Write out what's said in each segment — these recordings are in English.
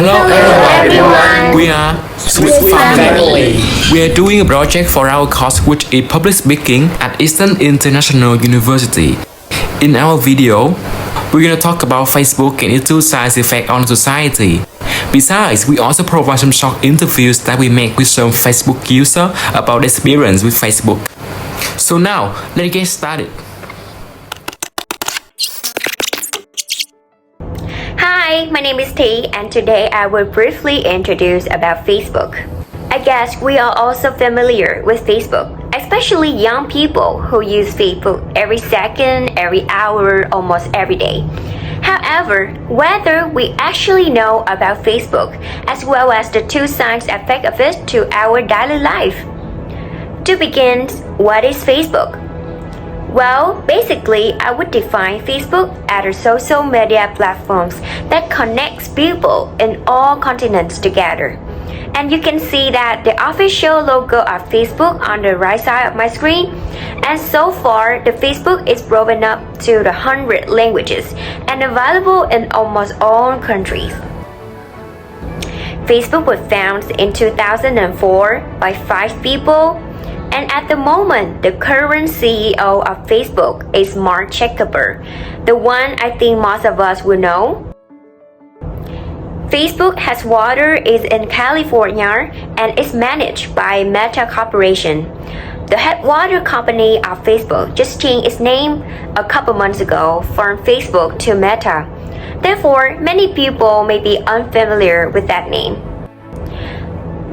Hello everyone, we are Squid family. We are doing a project for our course which is public speaking at Eastern International University. In our video, we're gonna talk about Facebook and its two sides effect on society. Besides, we also provide some short interviews that we make with some Facebook users about their experience with Facebook. So now, let's get started. Hi, my name is T and today I will briefly introduce about Facebook. I guess we are also familiar with Facebook, especially young people who use Facebook every second, every hour, almost every day. However, whether we actually know about Facebook as well as the two sides effect of it to our daily life. To begin, what is Facebook? Well, basically, I would define Facebook as a social media platforms that connects people in all continents together. And you can see that the official logo of Facebook on the right side of my screen. And so far, the Facebook is broken up to the 100 languages and available in almost all countries. Facebook was founded in 2004 by 5 people. And at the moment, the current CEO of Facebook is Mark Zuckerberg, the one I think most of us will know. Facebook headquarters is in California and is managed by Meta Corporation. The headquarters company of Facebook just changed its name a couple months ago from Facebook to Meta. Therefore, many people may be unfamiliar with that name.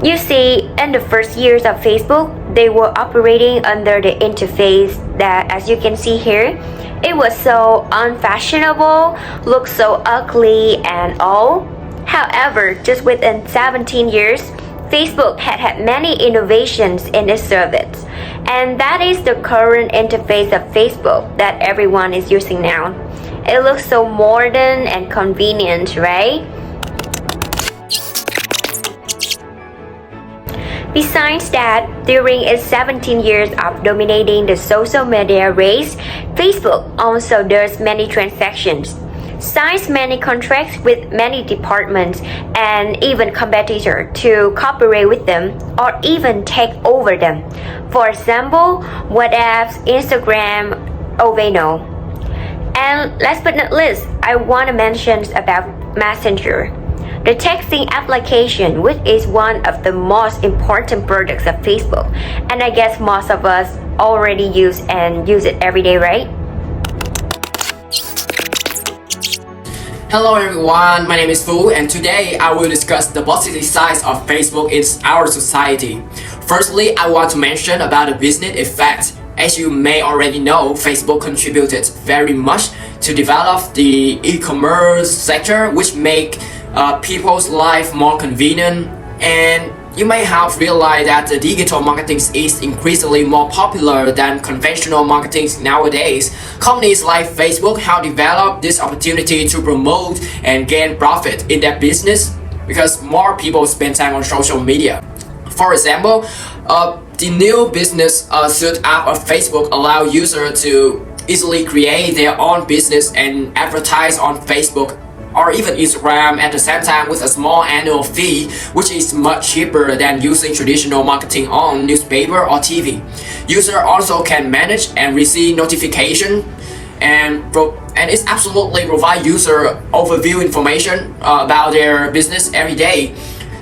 You see, in the first years of Facebook, they were operating under the interface that, as you can see here, it was so unfashionable, looked so ugly and all. However, just within 17 years, Facebook had many innovations in its service. And that is the current interface of Facebook that everyone is using now. It looks so modern and convenient, right? Besides that, during its 17 years of dominating the social media race, Facebook also does many transactions, signs many contracts with many departments and even competitors to cooperate with them or even take over them. For example, WhatsApp, Instagram, Oveno. And last but not least, I want to mention about Messenger, the texting application, which is one of the most important products of Facebook. And I guess most of us already use it every day, right? Hello everyone, my name is Fu and today I will discuss the positive sides of Facebook in our society. Firstly, I want to mention about the business effect. As you may already know, Facebook contributed very much to develop the e-commerce sector, which make people's life more convenient. And you may have realized that the digital marketing is increasingly more popular than conventional marketing nowadays. Companies like Facebook have developed this opportunity to promote and gain profit in their business because more people spend time on social media. For example, the new business suite app of Facebook allow users to easily create their own business and advertise on Facebook or even Instagram at the same time with a small annual fee, which is much cheaper than using traditional marketing on newspaper or TV. Users also can manage and receive notification and it's absolutely provide user overview information about their business every day.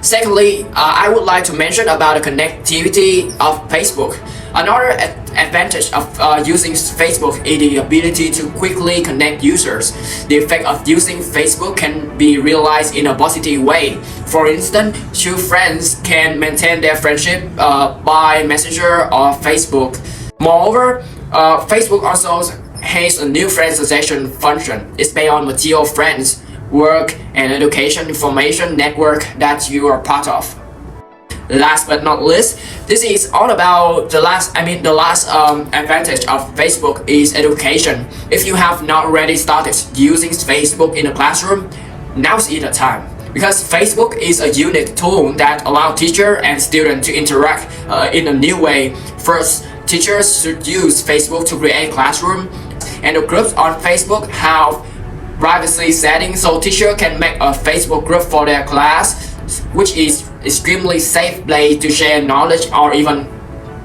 Secondly, I would like to mention about the connectivity of Facebook. Another advantage of using Facebook is the ability to quickly connect users. The effect of using Facebook can be realized in a positive way. For instance, two friends can maintain their friendship by Messenger or Facebook. Moreover, Facebook also has a new friend suggestion function. It's based on material friends, work and education information network that you are part of. Last but not least, this is all about the last advantage of Facebook is education. If you have not already started using Facebook in the classroom, now's the time. Because Facebook is a unique tool that allows teacher and student to interact in a new way. First, teachers should use Facebook to create classroom, and the groups on Facebook have privacy settings so teacher can make a Facebook group for their class, which is extremely safe place to share knowledge or even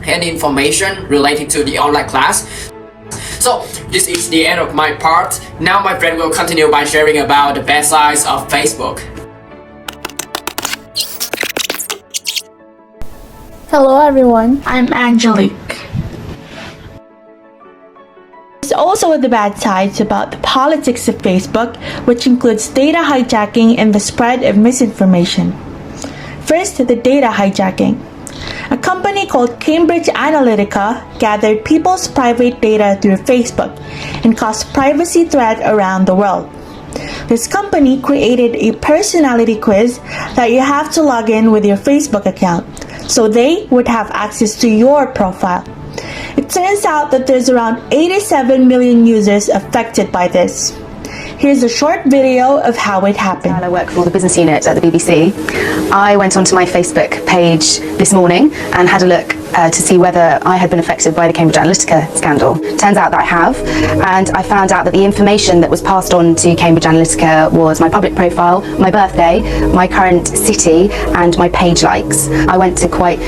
any information related to the online class. So this is the end of my part. Now my friend will continue by sharing about the bad sides of Facebook. Hello everyone, I'm Angelique. There's also the bad sides about the politics of Facebook, which includes data hijacking and the spread of misinformation. First, the data hijacking. A company called Cambridge Analytica gathered people's private data through Facebook and caused privacy threat around the world. This company created a personality quiz that you have to log in with your Facebook account, so they would have access to your profile. It turns out that there's around 87 million users affected by this. Here's a short video of how it happened. I work for the business unit at the BBC. I went onto my Facebook page this morning and had a look to see whether I had been affected by the Cambridge Analytica scandal. Turns out that I have, and I found out that the information that was passed on to Cambridge Analytica was my public profile, my birthday, my current city, and my page likes. I went to quite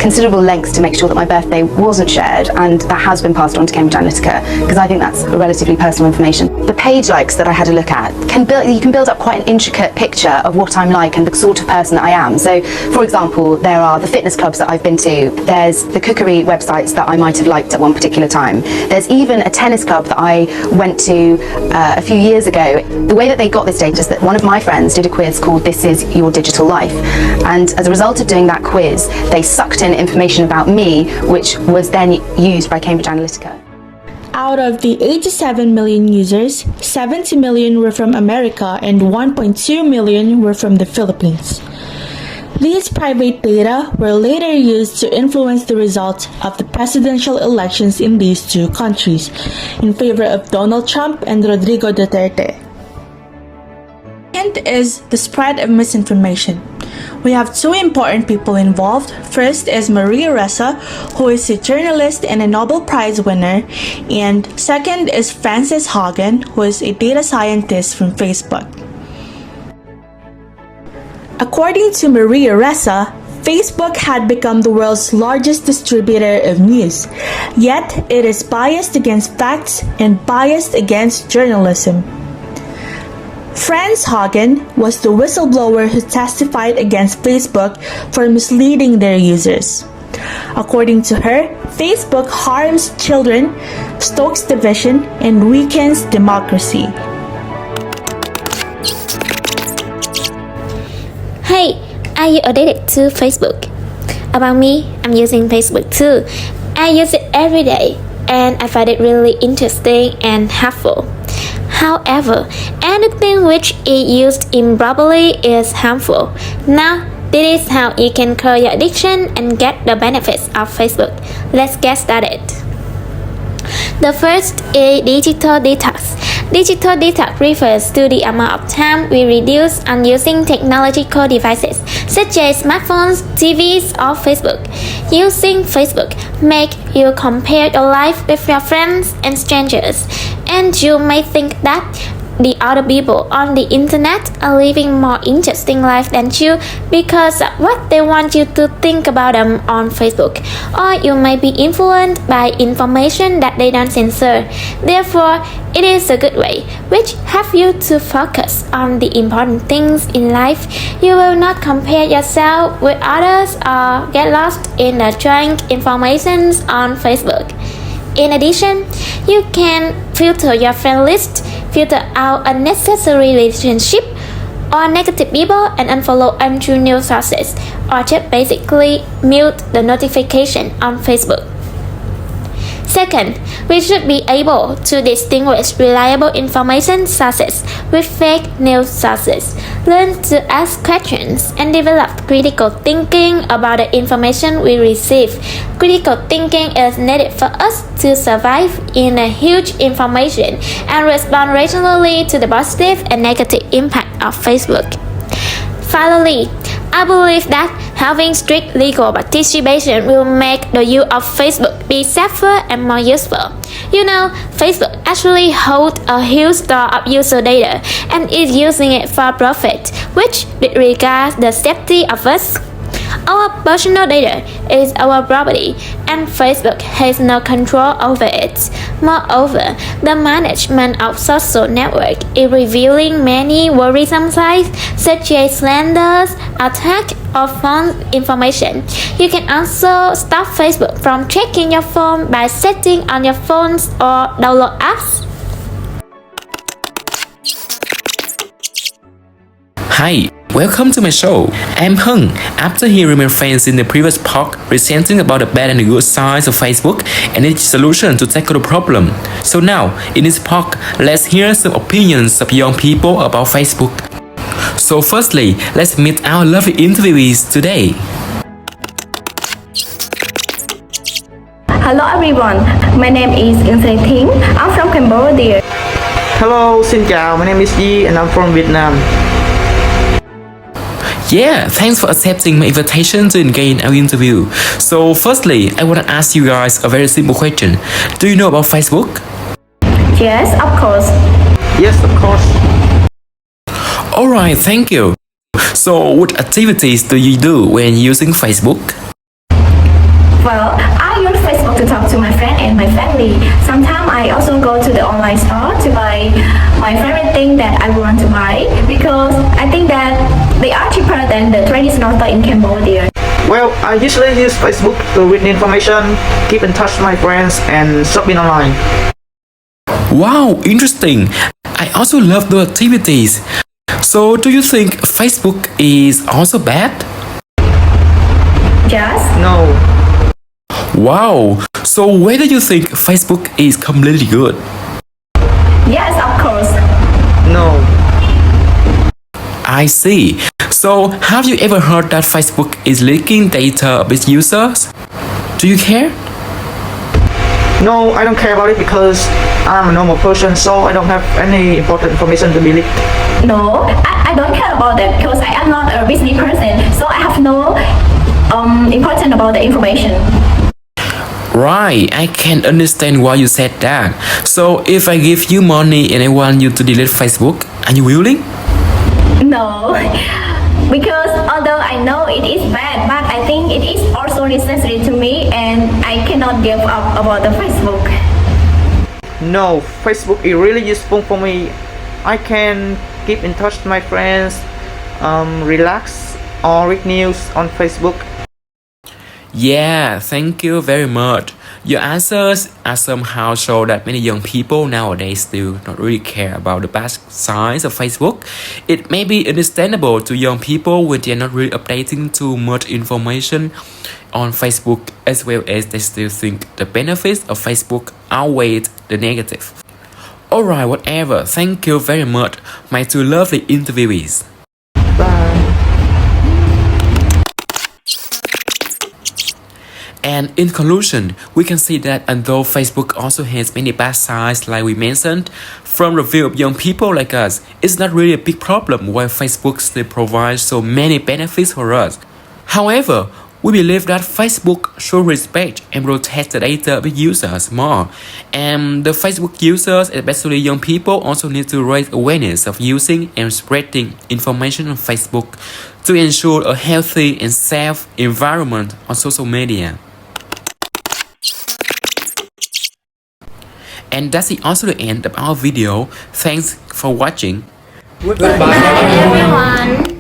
considerable lengths to make sure that my birthday wasn't shared, and that has been passed on to Cambridge Analytica because I think that's relatively personal information. The page likes that I had a look at you can build up quite an intricate picture of what I'm like and the sort of person that I am. So, for example, there are the fitness clubs that I've been to. There's the cookery websites that I might have liked at one particular time. There's even a tennis club that I went to a few years ago. The way that they got this data is that one of my friends did a quiz called This Is Your Digital Life. And as a result of doing that quiz, they sucked in information about me, which was then used by Cambridge Analytica. Out of the 87 million users, 70 million were from America and 1.2 million were from the Philippines. These private data were later used to influence the results of the presidential elections in these two countries in favor of Donald Trump and Rodrigo Duterte. Second is the spread of misinformation. We have two important people involved. First is Maria Ressa, who is a journalist and a Nobel Prize winner, and second is Frances Haugen, who is a data scientist from Facebook. According to Maria Ressa, Facebook had become the world's largest distributor of news, yet it is biased against facts and biased against journalism. Frances Haugen was the whistleblower who testified against Facebook for misleading their users. According to her, Facebook harms children, stokes division, and weakens democracy. Hey, are you addicted to Facebook? About me, I'm using Facebook too. I use it every day, and I find it really interesting and helpful. However, anything which is used improperly is harmful. Now, this is how you can cure your addiction and get the benefits of Facebook. Let's get started. The first is digital detox. Digital detox refers to the amount of time we reduce on using technological devices such as smartphones, TVs, or Facebook. Using Facebook makes you compare your life with your friends and strangers, and you may think that the other people on the internet are living more interesting life than you because of what they want you to think about them on Facebook, or you may be influenced by information that they don't censor. Therefore, it is a good way which helps you to focus on the important things in life. You will not compare yourself with others or get lost in the junk information on Facebook. In addition, you can filter your friend list, filter out unnecessary relationship or negative people, and unfollow untrue news sources, or just basically mute the notification on Facebook. Second, we should be able to distinguish reliable information sources with fake news sources. Learn to ask questions and develop critical thinking about the information we receive. Critical thinking is needed for us to survive in a huge information and respond rationally to the positive and negative impact of Facebook. Finally, I believe that Having strict legal participation will make the use of Facebook be safer and more useful. You know, Facebook actually holds a huge store of user data and is using it for profit, which disregards the safety of us. Our personal data is our property, and Facebook has no control over it. Moreover, the management of social network is revealing many worrisome signs, such as slanders, attack, or false information. You can also stop Facebook from checking your phone by setting on your phones or download apps. Hi, welcome to my show. I'm Hung. After hearing my friends in the previous talk presenting about the bad and the good sides of Facebook and its solution to tackle the problem. So now, in this talk, let's hear some opinions of young people about Facebook. So firstly, let's meet our lovely interviewees today. Hello everyone, my name is THINH. I'm from Cambodia. Hello, xin chào, my name is Yi and I'm from Vietnam. Yeah, thanks for accepting my invitation to engage in our interview. So firstly, I want to ask you guys a very simple question. Do you know about Facebook? Yes, of course. Yes, of course. Alright, thank you. So what activities do you do when using Facebook? Well, I use Facebook to talk to my friend and my family. Sometimes I also go to the online store to buy my favorite thing that I want to buy because I think that they are cheaper than the traditional store in Cambodia. Well, I usually use Facebook to read information, keep in touch with my friends and shopping online. Wow, interesting. I also love the activities. So do you think Facebook is also bad? Yes? No. Wow, so whether you think Facebook is completely good? Yes, of course. No. I see. So have you ever heard that Facebook is leaking data of its users? Do you care? No, I don't care about it because I'm a normal person, so I don't have any important information to be leaked. No, I don't care about that because I am not a business person, so I have no important about the information. Right, I can understand why you said that. So if I give you money and I want you to delete Facebook, are you willing? No, because although I know it is bad, but I think it is also necessary to me and I cannot give up about the Facebook. No, Facebook is really useful for me. I can keep in touch with my friends, relax or read news on Facebook. Yeah, thank you very much. Your answers are somehow show that many young people nowadays still not really care about the bad sides of Facebook. It may be understandable to young people when they are not really updating too much information on Facebook, as well as they still think the benefits of Facebook outweigh the negative. Alright, whatever. Thank you very much, my two lovely interviewees. Bye. And in conclusion, we can see that although Facebook also has many bad sides like we mentioned, from the view of young people like us, it's not really a big problem while Facebook still provides so many benefits for us. However, we believe that Facebook should respect and protect the data of users more. And the Facebook users, especially young people, also need to raise awareness of using and spreading information on Facebook to ensure a healthy and safe environment on social media. And that's also the end of our video. Thanks for watching. Goodbye. Everyone.